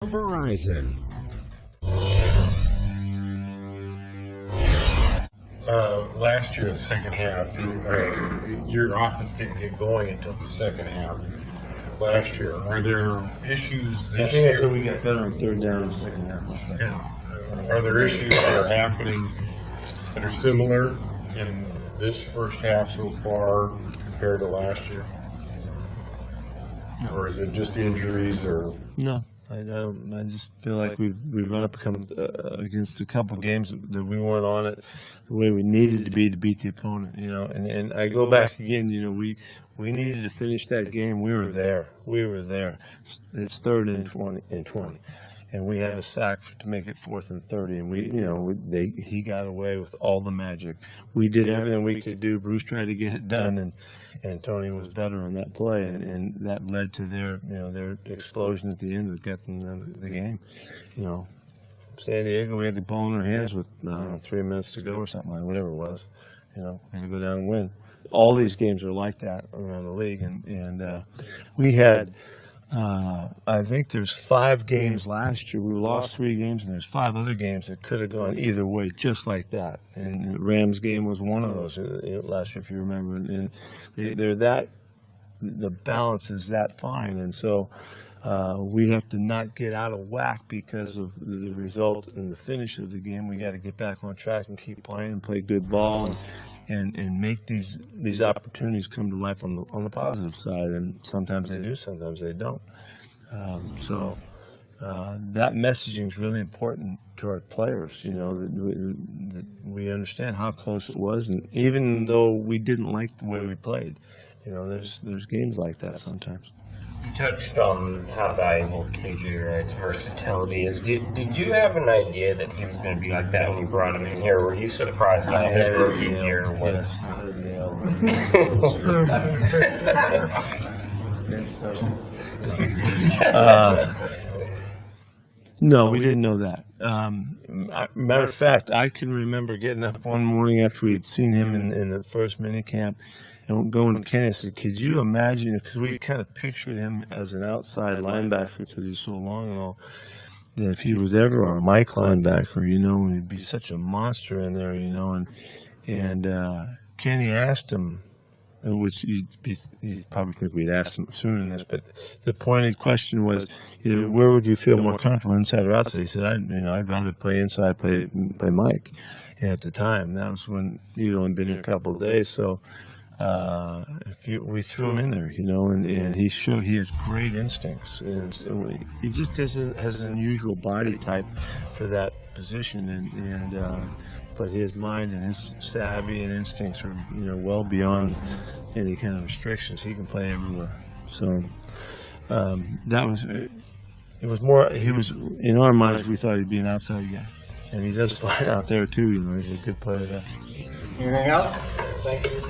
Verizon. Last year, the second half, your offense didn't get going until the second half. Last year, are there issues this year? We got better on third down in the second half. Yeah. Are there issues that are happening that are similar in this first half so far compared to last year? Or is it just injuries or? No, I don't. I just feel like we've run up against a couple games that we weren't on it the way we needed to beat the opponent. And I go back again. We needed to finish that game. We were there. It's 3rd and 20. And we had a sack to make it 4th and 30, and he got away with all the magic. We did everything we could do. Bruce tried to get it done, and Tony was better on that play, and that led to their explosion at the end that got them the game. San Diego, we had the ball in our hands with 3 minutes to go or something, like whatever it was. And to go down and win. All these games are like that around the league, and we had. I think there's 5 games last year. We lost 3 games, and there's 5 other games that could have gone either way, just like that. And the Rams game was one of those last year, if you remember. And the balance is that fine, and so we have to not get out of whack because of the result and the finish of the game. We got to get back on track and keep playing and play good ball. And make these opportunities come to life on the positive side, and sometimes they do, sometimes they don't. That messaging is really important to our players. That we understand how close it was, and even though we didn't like the way we played, there's games like that sometimes. You touched on how valuable KJ Wright's versatility is. Did you have an idea that he was going to be like that when you brought him in here? Were you surprised how his rookie year was? No, we didn't know that. Matter of fact, I can remember getting up one morning after we had seen him in the first minicamp and going to Kenny and said, could you imagine, because we kind of pictured him as an outside linebacker because he's so long and all, that if he was ever our Mike linebacker, he'd be such a monster in there, and Kenny asked him, which you'd probably think we'd asked him sooner than this, but the pointed question was, where would you feel more comfortable, inside or outside? He said, I'd rather play inside, play Mike. And at the time, that was when he'd only been here a couple of days, so we threw him in there, and he has great instincts, and so he just has an unusual body type for that position, but his mind and his savvy and instincts are well beyond any kind of restrictions. He can play everywhere. So it was more. He was, in our minds, we thought he'd be an outside guy, and he does fly out there too. He's a good player. Anything else? Thank you.